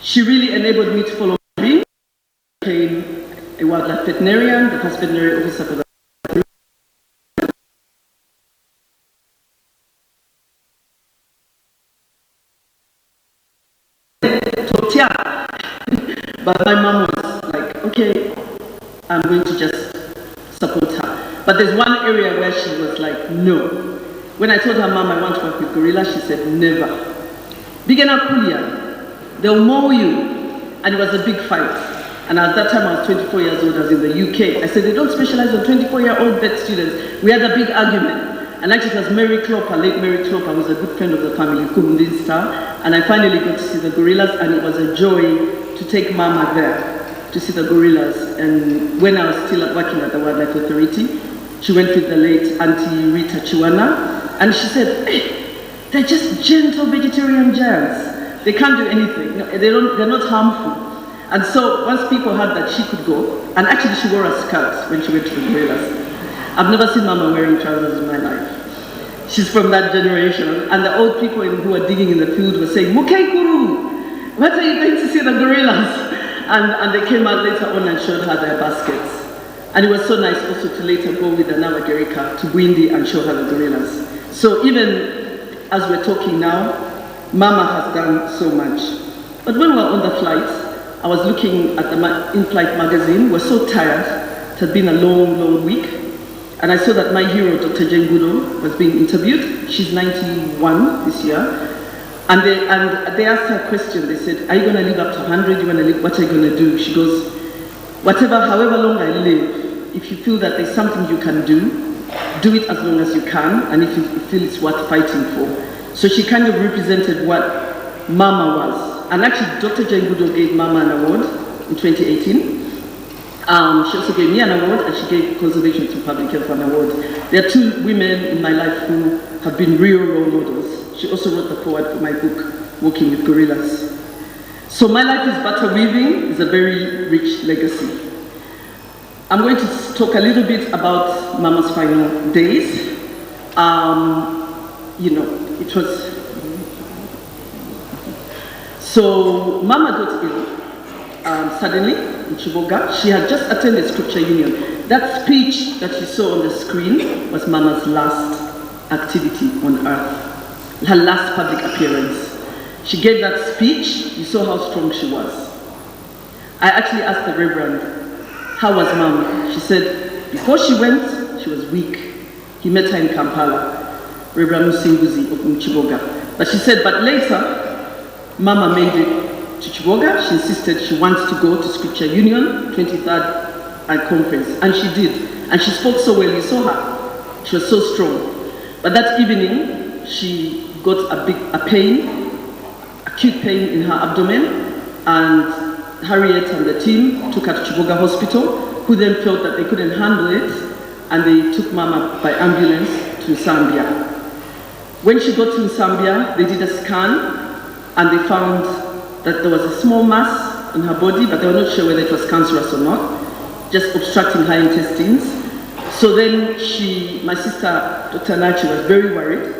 She really enabled me to follow my dream. I became a wildlife veterinarian, the first veterinary officer for the but my mom was like, okay, I'm going to just support her. But there's one area where she was like, no. When I told her, Mom, I want to work with gorillas, she said, never. Bigena Kulia, they'll mow you. And it was a big fight. And at that time, I was 24 years old, I was in the UK. I said, they don't specialize on 24-year-old vet students. We had a big argument. And actually, it was Mary Klopper, late Mary Klopper, who was a good friend of the family, Kumundinsta. And I finally got to see the gorillas, and it was a joy to take Mama there to see the gorillas. And when I was still working at the Wildlife Authority, she went with the late Auntie Rita Chiwana, and she said, hey, they're just gentle vegetarian giants. They can't do anything. No, they're not harmful. And so once people heard that she could go, and actually she wore a skirt when she went to the gorillas. I've never seen Mama wearing trousers in my life. She's from that generation, and the old people who were digging in the field were saying, Mukei Kuru, what are you going to see the gorillas? And they came out later on and showed her their baskets. And it was so nice also to later go with another Ageesigika to Bwindi and show her the gorillas. So even as we're talking now, Mama has done so much. But when we were on the flight, I was looking at the in-flight magazine. We're so tired. It had been a long, long week. And I saw that my hero, Dr. Jane Goodall, was being interviewed. She's 91 this year. And they asked her a question. They said, are you going to live up to 100? You want to live? What are you going to do? She goes, however long I live, if you feel that there's something you can do it as long as you can, and if you feel it's worth fighting for. So she kind of represented what Mama was. And actually, Dr. Jane Goodall gave Mama an award in 2018. She also gave me an award, and she gave Conservation to Public Health an award. There are two women in my life who have been real role models. She also wrote the foreword for my book, Walking with Gorillas. So my life is butter weaving, is a very rich legacy. I'm going to talk a little bit about Mama's final days. It was... So Mama got ill suddenly in Chiboga. She had just attended Scripture Union. That speech that you saw on the screen was Mama's last activity on earth, her last public appearance. She gave that speech. You saw how strong she was. I actually asked the Reverend, how was Mama? She said, before she went, she was weak. He met her in Kampala, Reverend Musinguzi of Chiboga. But she said, but later, Mama made it to Chiboga. She insisted she wants to go to Scripture Union, 23rd conference, and she did. And she spoke so well, you saw her. She was so strong. But that evening, she got a pain, acute pain in her abdomen, and Harriet and the team took her to Chiboga Hospital, who then felt that they couldn't handle it, and they took Mama by ambulance to Zambia. When she got to Zambia, they did a scan, and they found that there was a small mass in her body, but they were not sure whether it was cancerous or not, just obstructing her intestines. So then my sister, Dr. Nachi, was very worried,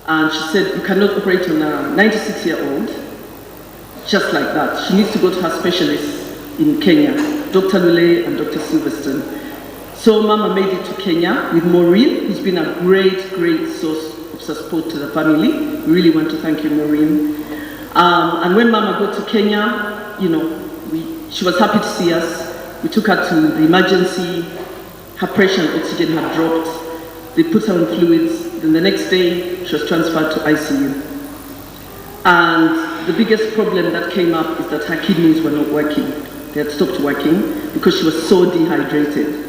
and she said, you cannot operate on a 96-year-old just like that. She needs to go to her specialists in Kenya, Dr. Lule and Dr. Silverstone. So Mama made it to Kenya with Maureen, who's been a great, great source of support to the family. We really want to thank you, Maureen. And when Mama got to Kenya, she was happy to see us. We took her to the emergency. Her pressure and oxygen had dropped. They put her on fluids. Then the next day, she was transferred to ICU. And the biggest problem that came up is that her kidneys were not working. They had stopped working because she was so dehydrated.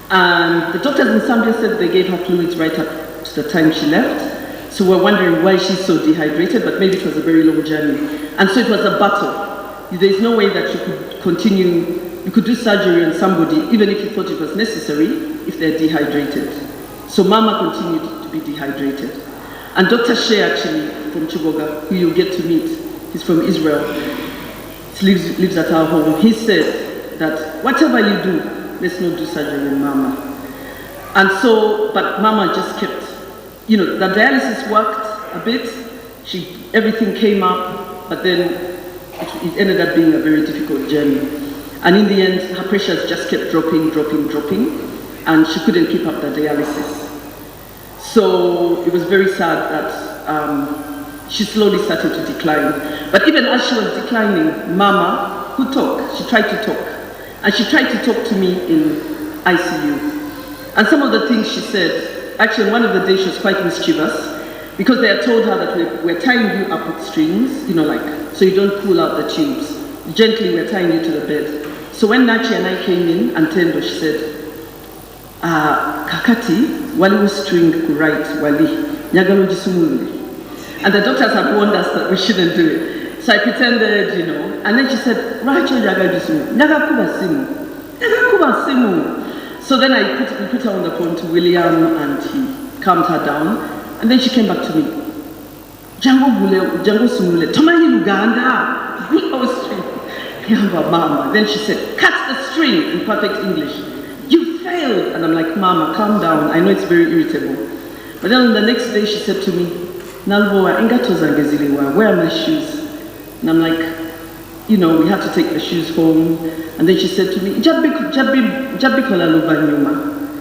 And the doctors in Zambia said they gave her fluids right up to the time she left. So we're wondering why she's so dehydrated, but maybe it was a very long journey. And so it was a battle. There's no way that you could continue, you could do surgery on somebody, even if you thought it was necessary, if they're dehydrated. So Mama continued to be dehydrated. And Dr. Shea, actually, from Chiboga, who you'll get to meet, he's from Israel, he lives at our home. He said that whatever you do, let's not do surgery on Mama. And so, but Mama just kept, the dialysis worked a bit, everything came up, but then it ended up being a very difficult journey. And in the end, her pressures just kept dropping, and she couldn't keep up the dialysis. So it was very sad that she slowly started to decline. But even as she was declining, Mama could talk. She tried to talk. And she tried to talk to me in ICU. And some of the things she said, actually one of the days she was quite mischievous, because they had told her that we're tying you up with strings, you know, like, so you don't pull out the tubes. Gently, we're tying you to the bed. So when Nachi and I came in, and Tendo, she said, Kakati, wali string right, wali, nyagalo jisumuli. And the doctors had warned us that we shouldn't do it. So I pretended, you know, and then she said, Racho nyaga jisumuli, nyaga kuba simu. So then we put her on the phone to William, and he calmed her down. And then she came back to me. Jango sumule, tomani Uganda, we string. Mama. Then she said, cut the string in perfect English. You failed. And I'm like, Mama, calm down. I know it's very irritable. But then the next day she said to me, Nalvoa, where are my shoes? And I'm like, you know, we had to take the shoes home. And then she said to me,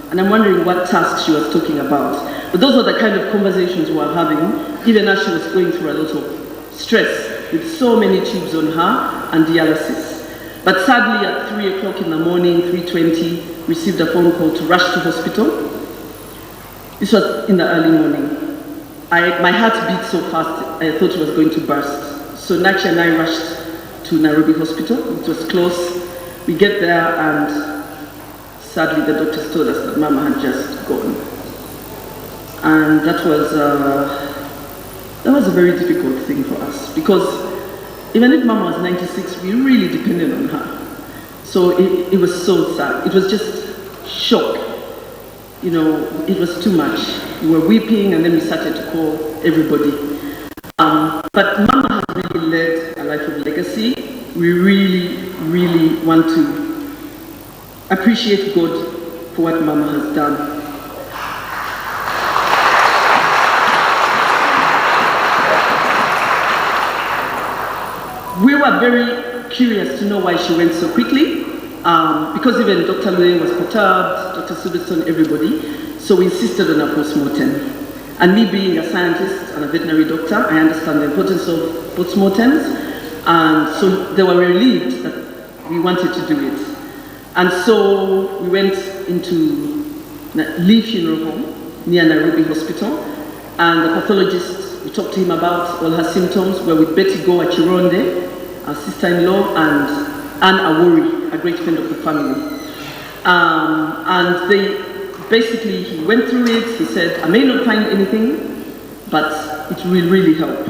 and I'm wondering what task she was talking about. But those are the kind of conversations we were having, even as she was going through a lot of stress, with so many tubes on her and dialysis. But sadly, at 3 o'clock in the morning, 3:20, received a phone call to rush to hospital. This was in the early morning. My heart beat so fast, I thought it was going to burst. So Nachi and I rushed to Nairobi Hospital. It was close. We get there, and sadly, the doctors told us that Mama had just gone. And that was a very difficult thing for us, because even if Mama was 96, we really depended on her. So it was so sad. It was just shock. You know, it was too much. We were weeping, and then we started to call everybody. But Mama has really led a life of legacy. We really, really want to appreciate God for what Mama has done. We were very curious to know why she went so quickly, because even Dr. Lue was perturbed, Dr. Silverstone, everybody, so we insisted on a postmortem. And me being a scientist and a veterinary doctor, I understand the importance of postmortems, and so they were relieved that we wanted to do it. And so we went into Lee Funeral Home near Nairobi Hospital, and the pathologist, we talked to him about all her symptoms. We were with Betty Go Achironde, our sister-in-law, and Anne Awori, a great friend of the family. And basically, he went through it. He said, I may not find anything, but it will really help.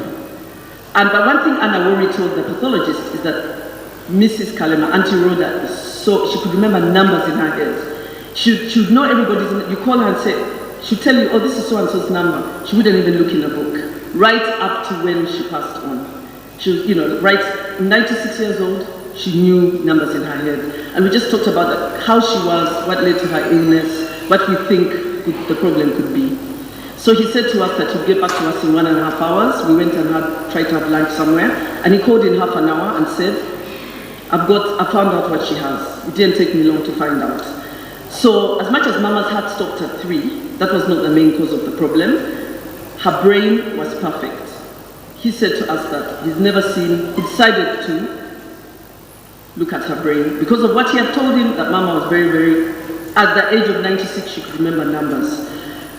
But one thing Anne Awori told the pathologist is that Mrs. Kalema, Auntie Rhoda, is so, she could remember numbers in her head. She would know everybody's name. You call her and say, she'd tell you, oh, this is so-and-so's number. She wouldn't even look in a book, right up to when she passed on. She was, you know, right, 96 years old, she knew numbers in her head. And we just talked about that, how she was, what led to her illness, what we think the problem could be. So he said to us that he'd get back to us in 1.5 hours. We went and tried to have lunch somewhere. And he called in half an hour and said, I found out what she has. It didn't take me long to find out. So as much as Mama's heart stopped at 3, that was not the main cause of the problem. Her brain was perfect. He said to us that he decided to look at her brain because of what he had told him, that Mama was very, at the age of 96, she could remember numbers.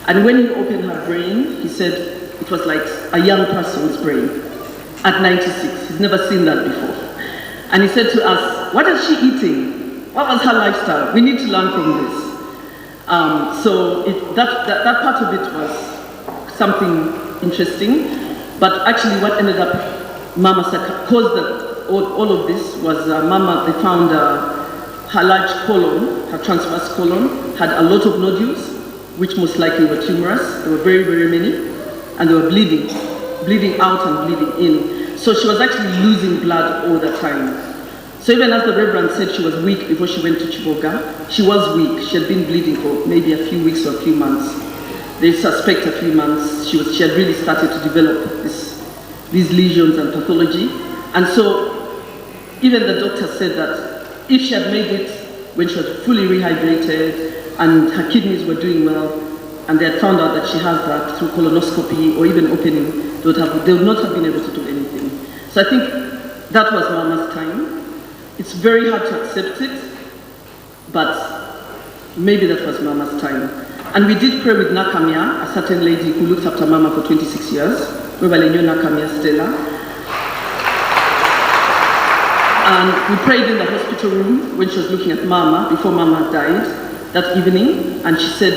And when he opened her brain, he said it was like a young person's brain at 96. He's never seen that before. And he said to us, what is she eating? What was her lifestyle? We need to learn from this. So that part of it was something interesting. But actually what ended up, Mama caused all of this was Mama, they found her large colon, her transverse colon, had a lot of nodules, which most likely were tumorous. There were very many, and they were bleeding out and bleeding in. So she was actually losing blood all the time. So even as the Reverend said she was weak before she went to Chiboga, she was weak. She had been bleeding for maybe a few weeks or a few months. They suspect a few months. She had really started to develop these lesions and pathology. And so even the doctor said that if she had made it when she was fully rehydrated and her kidneys were doing well, and they had found out that she has that through colonoscopy or even opening, they would not have been able to do anything. So I think that was Mama's time. It's very hard to accept it, but maybe that was Mama's time. And we did pray with Nakamia, a certain lady who looked after Mama for 26 years. We knew Nakamia Stella. And we prayed in the hospital room when she was looking at Mama, before Mama died that evening, and she said,